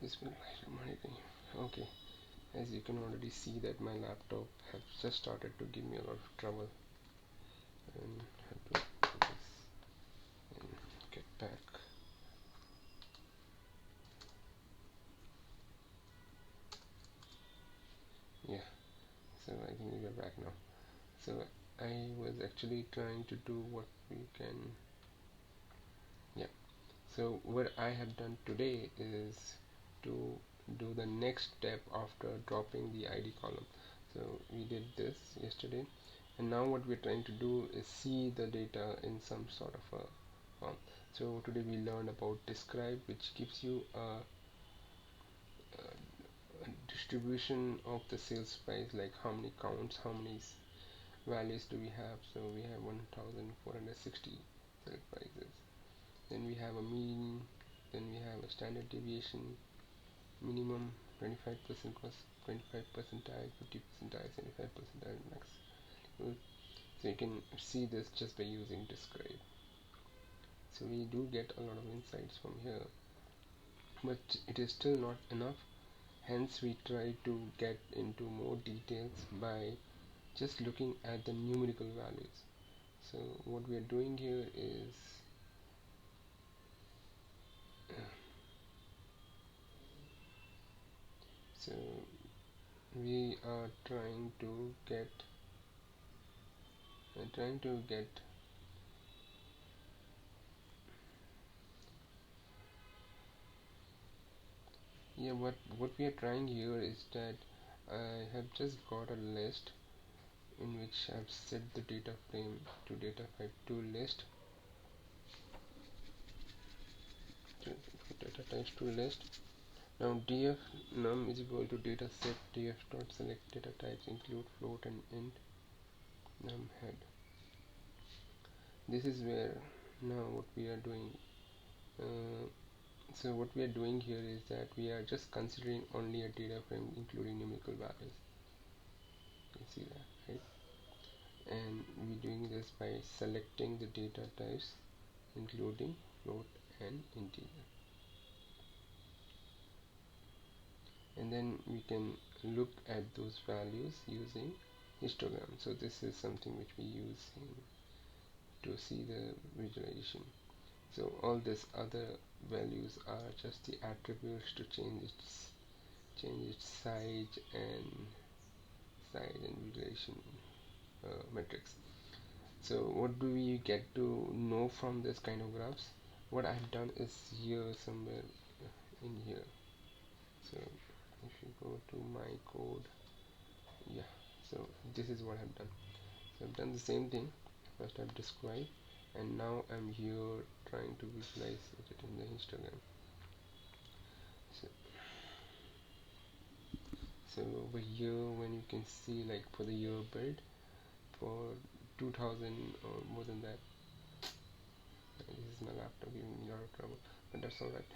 Bismillahirrahmanirrahim. Okay, as you can already see that my laptop has just started to give me a lot of trouble, and have to do this and get back. Yeah, so I think we are back now. So I was actually trying to do what we can. Yeah, so what I have done today is to do the next step after dropping the ID column. So we did this yesterday, and now what we're trying to do is see the data in some sort of a form. So today we learned about describe, which gives you a distribution of the sales price, like how many counts, how many values do we have. So we have 1460 sale prices, then we have a mean, then we have a standard deviation, minimum 25% plus 25 percentile, 50 percentile, 75 percentile max. So you can see this just by using describe. So we do get a lot of insights from here, but it is still not enough. Hence we try to get into more details by just looking at the numerical values. So what we are doing here is so we are trying to get yeah, what we are trying here is that I have just got a list in which I've set the data frame to data type to list to data types to list. Now df num is equal to datasetdf dot select data types include float and int num head. This is where now what we are doing. Uh, so what we are doing here is that we are just considering only a data frame including numerical values. You can see that, right? And we're doing this by selecting the data types including float and integer, and then we can look at those values using histogram. So this is something which we use to see the visualization. So all these other values are just the attributes to change its size and visualization metrics. So what do we get to know from this kind of graphs? What I've done is here somewhere in here. So if you go to my code, yeah, so this is what I've done. So I've done the same thing. First I've described, and now I'm here trying to visualize it in the histogram. So, so over here, when you can see, like for the year build for 2000 or more than that, this is my laptop giving me a lot of trouble, but that's alright.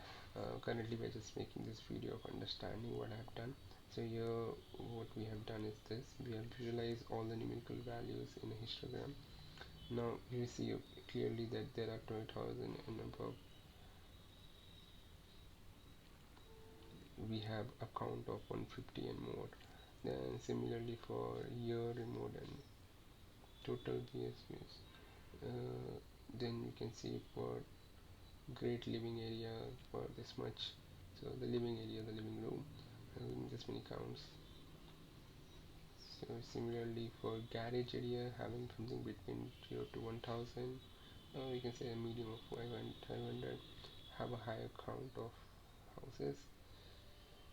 Currently we're just making this video of understanding what I've done. So here what we have done is this: we have visualized all the numerical values in a histogram. Now you see clearly that there are 20,000 and above. We have a count of 150 and more. Then similarly for year remote and total BSVs. Then you can see for great living area for this much. So the living area, the living room, having this many counts. So similarly for garage area, having something between 0 to 1000. We can say a medium of 500. Have a higher count of houses.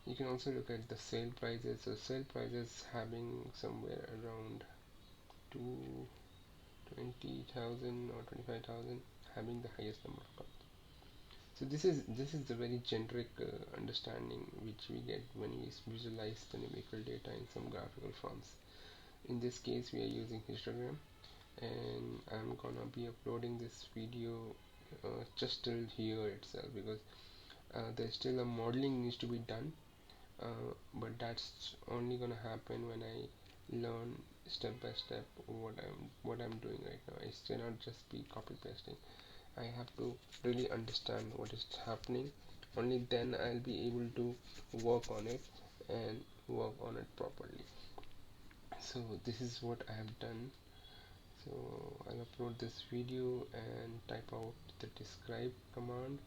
You can also look at the sale prices. So sale prices having somewhere around 20,000 or 25,000, having the highest number of counts. So this is the very generic understanding which we get when we visualize the numerical data in some graphical forms. In this case we are using histogram, and I'm gonna be uploading this video just till here itself, because there's still a modeling needs to be done, but that's only gonna happen when I learn step by step what I'm doing right now. It cannot just be copy pasting. I have to really understand what is happening only then I'll be able to work on it and work on it properly. So this is what I have done. So I'll upload this video and type out the describe command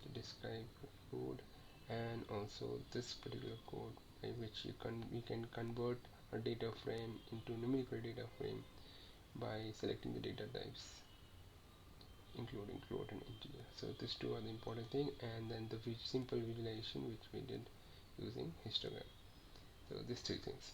to describe code, and also this particular code by which we can convert a data frame into numerical data frame by selecting the data types including float and integer. So these two are the important thing, and then the simple visualization which we did using histogram. So these three things.